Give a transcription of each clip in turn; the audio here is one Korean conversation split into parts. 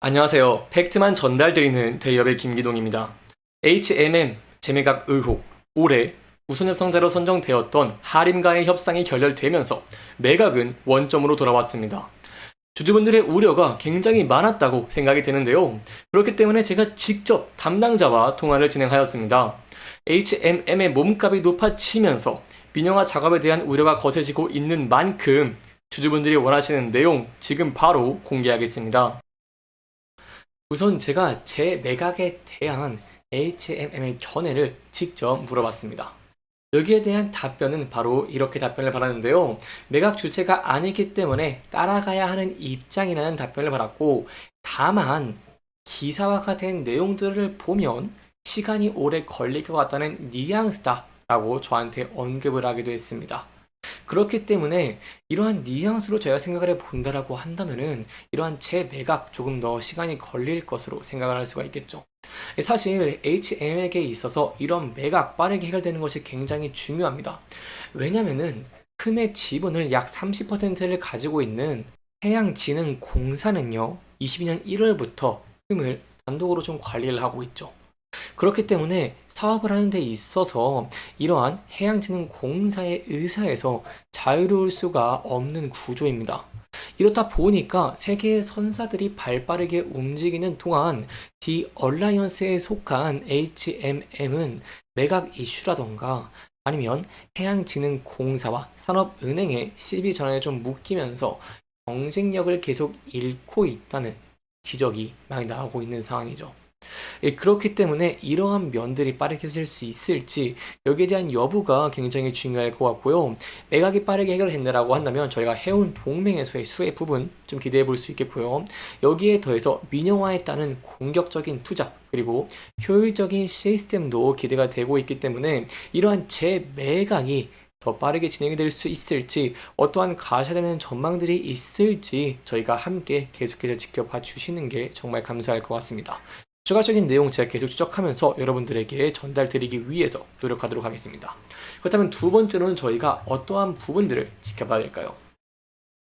안녕하세요. 팩트만 전달드리는 대기업의 김기동입니다. HMM 재매각 의혹. 올해 우선협상자로 선정되었던 하림과의 협상이 결렬되면서 매각은 원점으로 돌아왔습니다. 주주분들의 우려가 굉장히 많았다고 생각이 되는데요. 그렇기 때문에 제가 직접 담당자와 통화를 진행하였습니다. HMM의 몸값이 높아지면서 민영화 작업에 대한 우려가 거세지고 있는 만큼 주주분들이 원하시는 내용 지금 바로 공개하겠습니다. 우선 제가 제 매각에 대한 HMM의 견해를 직접 물어봤습니다. 여기에 대한 답변은 바로 이렇게 답변을 받았는데요. 매각 주체가 아니기 때문에 따라가야 하는 입장이라는 답변을 받았고, 다만 기사화가 된 내용들을 보면 시간이 오래 걸릴 것 같다는 뉘앙스다 라고 저한테 언급을 하기도 했습니다. 그렇기 때문에 이러한 뉘앙스로 제가 생각을 해본다라고 한다면은 이러한 재매각 조금 더 시간이 걸릴 것으로 생각을 할 수가 있겠죠. 사실 HM에게 있어서 이런 매각 빠르게 해결되는 것이 굉장히 중요합니다. 왜냐면은 큼의 지분을 약 30%를 가지고 있는 해양진흥공사는요, 22년 1월부터 큼을 단독으로 좀 관리를 하고 있죠. 그렇기 때문에 사업을 하는 데 있어서 이러한 해양진흥공사의 의사에서 자유로울 수가 없는 구조입니다. 이렇다 보니까 세계의 선사들이 발빠르게 움직이는 동안 디 얼라이언스에 속한 HMM은 매각 이슈라던가 아니면 해양진흥공사와 산업은행의 실비 전환에 좀 묶이면서 경쟁력을 계속 잃고 있다는 지적이 많이 나오고 있는 상황이죠. 그렇기 때문에 이러한 면들이 빠르게 해결될 수 있을지 여기에 대한 여부가 굉장히 중요할 것 같고요. 매각이 빠르게 해결된다라고 한다면 저희가 해운 동맹에서의 수혜 부분 좀 기대해 볼 수 있겠고요. 여기에 더해서 민영화에 따른 공격적인 투자 그리고 효율적인 시스템도 기대가 되고 있기 때문에 이러한 재매각이 더 빠르게 진행이 될 수 있을지 어떠한 가셔되는 전망들이 있을지 저희가 함께 계속해서 지켜봐 주시는 게 정말 감사할 것 같습니다. 추가적인 내용 제가 계속 추적하면서 여러분들에게 전달드리기 위해서 노력하도록 하겠습니다. 그렇다면 두 번째로는 저희가 어떠한 부분들을 지켜봐야 될까요?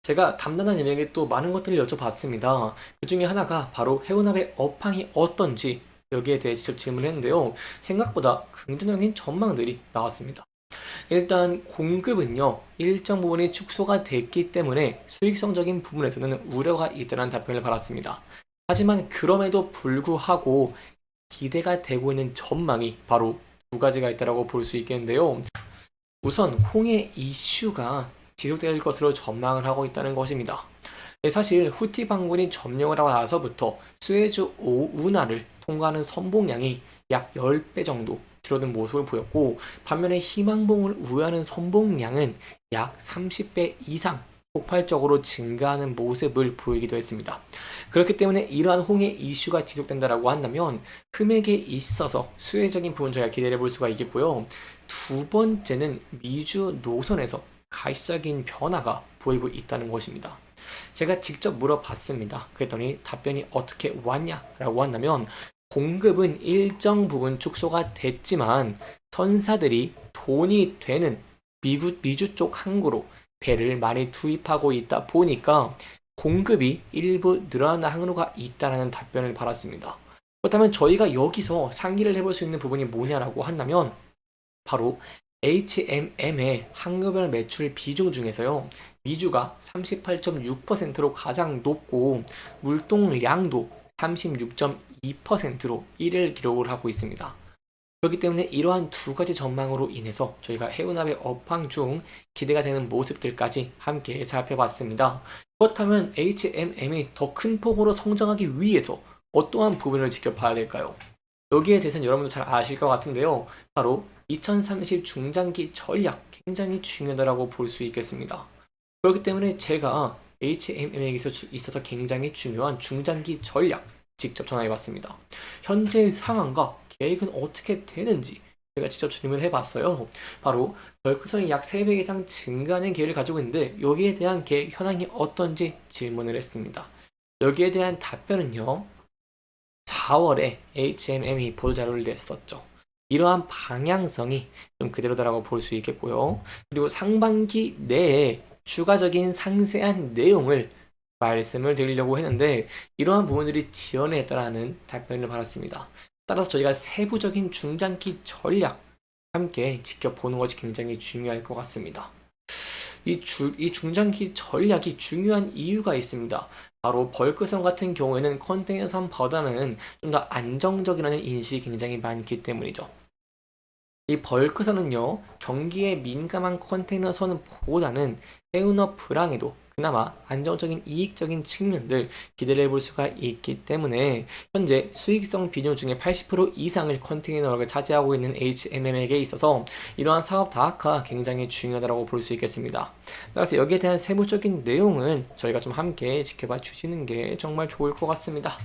제가 담당자님에게 또 많은 것들을 여쭤봤습니다. 그 중에 하나가 바로 해운업의 업황이 어떤지 여기에 대해 직접 질문을 했는데요. 생각보다 긍정적인 전망들이 나왔습니다. 일단 공급은요, 일정 부분이 축소가 됐기 때문에 수익성적인 부분에서는 우려가 있다는 답변을 받았습니다. 하지만 그럼에도 불구하고 기대가 되고 있는 전망이 바로 두 가지가 있다고 볼 수 있겠는데요. 우선 홍해 이슈가 지속될 것으로 전망을 하고 있다는 것입니다. 사실 후티 반군이 점령을 하고 나서부터 스웨즈 운하를 통과하는 선봉량이 약 10배 정도 줄어든 모습을 보였고, 반면에 희망봉을 우회하는 선봉량은 약 30배 이상 폭발적으로 증가하는 모습을 보이기도 했습니다. 그렇기 때문에 이러한 홍해 이슈가 지속된다라고 한다면 흠액에 있어서 수혜적인 부분 저희가 기대해 볼 수가 있겠고요. 두 번째는 미주 노선에서 가시적인 변화가 보이고 있다는 것입니다. 제가 직접 물어봤습니다. 그랬더니 답변이 어떻게 왔냐라고 한다면 공급은 일정 부분 축소가 됐지만 선사들이 돈이 되는 미주 쪽 항구로 배를 많이 투입하고 있다 보니까 공급이 일부 늘어나는 항로가 있다라는 답변을 받았습니다. 그렇다면 저희가 여기서 상기를 해볼 수 있는 부분이 뭐냐라고 한다면 바로 HMM의 항로별 매출 비중 중에서요, 미주가 38.6%로 가장 높고 물동량도 36.2%로 1위를 기록을 하고 있습니다. 그렇기 때문에 이러한 두 가지 전망으로 인해서 저희가 해운업의 업황 중 기대가 되는 모습들까지 함께 살펴봤습니다. 그렇다면 HMM이 더 큰 폭으로 성장하기 위해서 어떠한 부분을 지켜봐야 될까요? 여기에 대해서는 여러분도 잘 아실 것 같은데요. 바로 2030 중장기 전략 굉장히 중요하다고 볼 수 있겠습니다. 그렇기 때문에 제가 HMM에 있어서 굉장히 중요한 중장기 전략 직접 전화해봤습니다. 현재 상황과 계획은 어떻게 되는지 제가 직접 질문을 해봤어요. 바로 벌크선이 약 3배 이상 증가하는 계획을 가지고 있는데 여기에 대한 계획 현황이 어떤지 질문을 했습니다. 여기에 대한 답변은요, 4월에 HMM이 보도자료를 냈었죠. 이러한 방향성이 좀 그대로다라고 볼 수 있겠고요. 그리고 상반기 내에 추가적인 상세한 내용을 말씀을 드리려고 했는데 이러한 부분들이 지연에 따라하는 답변을 받았습니다. 따라서 저희가 세부적인 중장기 전략 함께 지켜보는 것이 굉장히 중요할 것 같습니다. 이 중장기 전략이 중요한 이유가 있습니다. 바로 벌크선 같은 경우에는 컨테이너선보다는 좀 더 안정적이라는 인식이 굉장히 많기 때문이죠. 이 벌크선은요, 경기에 민감한 컨테이너선보다는 해운업 불황에도 그나마 안정적인 이익적인 측면들 기대를 해볼 수가 있기 때문에 현재 수익성 비중 중에 80% 이상을 컨테이너가 차지하고 있는 HMM에게 있어서 이러한 사업 다각화가 굉장히 중요하다고 볼 수 있겠습니다. 따라서 여기에 대한 세부적인 내용은 저희가 좀 함께 지켜봐 주시는 게 정말 좋을 것 같습니다.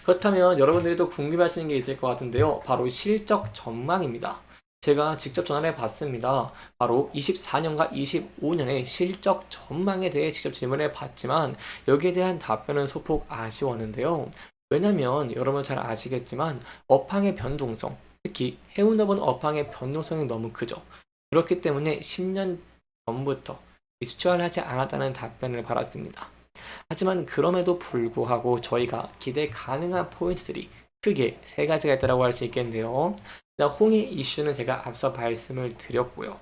그렇다면 여러분들이 또 궁금해하시는 게 있을 것 같은데요. 바로 실적 전망입니다. 제가 직접 전화를 해봤습니다. 바로 24년과 25년의 실적 전망에 대해 직접 질문을 받지만 여기에 대한 답변은 소폭 아쉬웠는데요. 왜냐면 여러분 잘 아시겠지만 업황의 변동성, 특히 해운업은 업황의 변동성이 너무 크죠. 그렇기 때문에 10년 전부터 수출을 하지 않았다는 답변을 받았습니다. 하지만 그럼에도 불구하고 저희가 기대 가능한 포인트들이 크게 세 가지가 있다고 할 수 있겠는데요. 홍해 이슈는 제가 앞서 말씀을 드렸고요.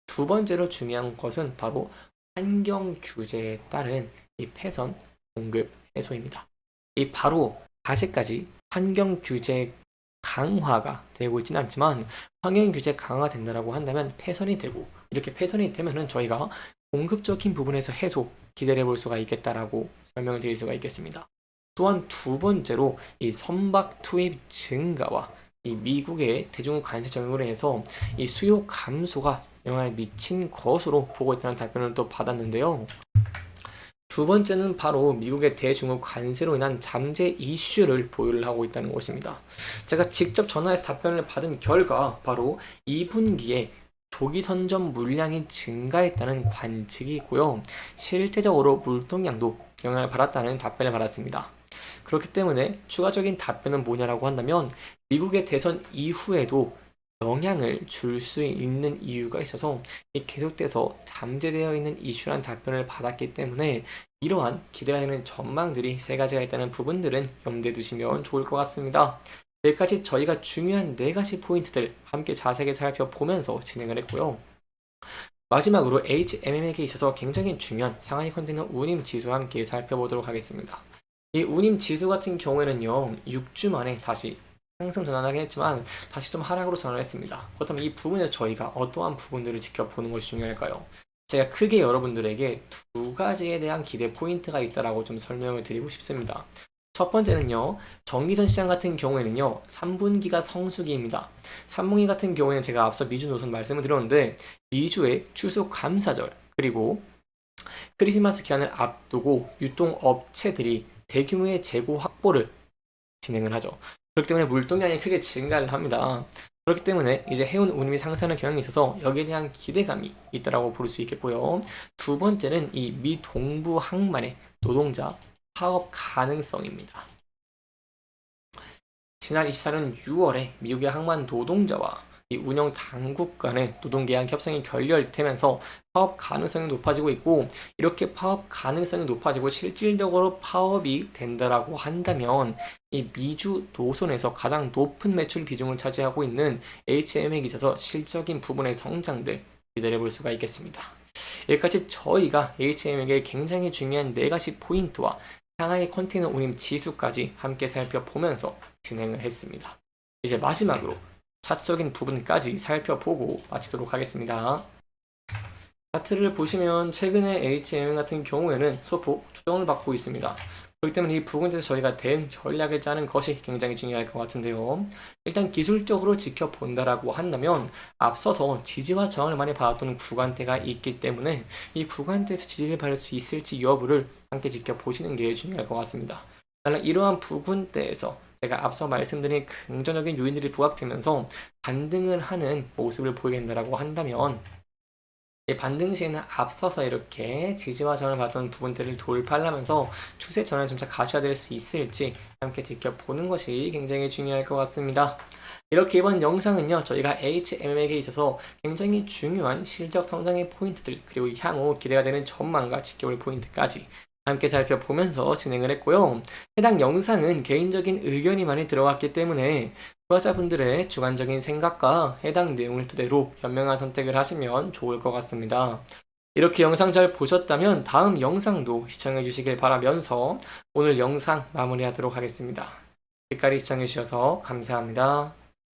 두 번째로 중요한 것은 바로 환경 규제에 따른 이 폐선 공급 해소입니다. 이 바로 아직까지 환경 규제 강화가 되고 있지는 않지만 환경 규제 강화가 된다고 한다면 폐선이 되고 이렇게 폐선이 되면은 저희가 공급적인 부분에서 해소 기대해 볼 수가 있겠다라고 설명을 드릴 수가 있겠습니다. 또한 두 번째로 이 선박 투입 증가와 이 미국의 대중국 관세 적용으로 해서 이 수요 감소가 영향을 미친 것으로 보고 있다는 답변을 또 받았는데요. 두 번째는 바로 미국의 대중국 관세로 인한 잠재 이슈를 보유를 하고 있다는 것입니다. 제가 직접 전화해서 답변을 받은 결과 바로 2분기에 조기 선점 물량이 증가했다는 관측이고요. 실제적으로 물동량도 영향을 받았다는 답변을 받았습니다. 그렇기 때문에 추가적인 답변은 뭐냐라고 한다면 미국의 대선 이후에도 영향을 줄 수 있는 이유가 있어서 계속돼서 잠재되어 있는 이슈란 답변을 받았기 때문에 이러한 기대가 되는 전망들이 세 가지가 있다는 부분들은 염두에 두시면 좋을 것 같습니다. 여기까지 저희가 중요한 네 가지 포인트들 함께 자세하게 살펴보면서 진행을 했고요. 마지막으로 HMM에게 있어서 굉장히 중요한 상하이 컨테이너 운임 지수 함께 살펴보도록 하겠습니다. 이 운임 지수 같은 경우에는요, 6주 만에 다시 상승 전환하긴 했지만 다시 좀 하락으로 전환했습니다. 그렇다면 이 부분에서 저희가 어떠한 부분들을 지켜보는 것이 중요할까요? 제가 크게 여러분들에게 두 가지에 대한 기대 포인트가 있다라고 좀 설명을 드리고 싶습니다. 첫 번째는요, 전기전 시장 같은 경우에는요, 3분기가 성수기입니다. 3분기 같은 경우에는 제가 앞서 미주 노선 말씀을 드렸는데, 미주의 추수 감사절, 그리고 크리스마스 기간을 앞두고 유통업체들이 대규모의 재고 확보를 진행을 하죠. 그렇기 때문에 물동량이 크게 증가를 합니다. 그렇기 때문에 이제 해운 운임이 상승하는 경향이 있어서 여기에 대한 기대감이 있다라고 볼 수 있겠고요. 두 번째는 이 미 동부 항만의 노동자 파업 가능성입니다. 지난 24년 6월에 미국의 항만 노동자와 이 운영 당국 간의 노동계약 협상이 결렬되면서 파업 가능성이 높아지고 있고, 이렇게 파업 가능성이 높아지고 실질적으로 파업이 된다라고 한다면 이 미주 노선에서 가장 높은 매출 비중을 차지하고 있는 HM에 있어서 실적인 부분의 성장들 기대해 볼 수가 있겠습니다. 여기까지 저희가 HM에게 굉장히 중요한 네 가지 포인트와 상하이 컨테이너 운임 지수까지 함께 살펴보면서 진행을 했습니다. 이제 마지막으로 차트적인 부분까지 살펴보고 마치도록 하겠습니다. 차트를 보시면 최근에 HM 같은 경우에는 소폭 조정을 받고 있습니다. 그렇기 때문에 이 부분에 대해서 저희가 대응 전략을 짜는 것이 굉장히 중요할 것 같은데요. 일단 기술적으로 지켜본다라고 한다면 앞서서 지지와 저항을 많이 받았던 구간대가 있기 때문에 이 구간대에서 지지를 받을 수 있을지 여부를 함께 지켜보시는 게 중요할 것 같습니다. 나는 이러한 부분대에서 제가 앞서 말씀드린 긍정적인 요인들이 부각되면서 반등을 하는 모습을 보이게 된다고 한다면 반등 시에는 앞서서 이렇게 지지와 저항을 받던 부분들을 돌파하면서 추세 전환을 점차 가셔야 될 수 있을지 함께 지켜보는 것이 굉장히 중요할 것 같습니다. 이렇게 이번 영상은요, 저희가 HMM에게 있어서 굉장히 중요한 실적 성장의 포인트들, 그리고 향후 기대가 되는 전망과 지켜볼 포인트까지 함께 살펴보면서 진행을 했고요. 해당 영상은 개인적인 의견이 많이 들어갔기 때문에 투자자분들의 주관적인 생각과 해당 내용을 토대로 현명한 선택을 하시면 좋을 것 같습니다. 이렇게 영상 잘 보셨다면 다음 영상도 시청해 주시길 바라면서 오늘 영상 마무리하도록 하겠습니다. 끝까지 시청해 주셔서 감사합니다.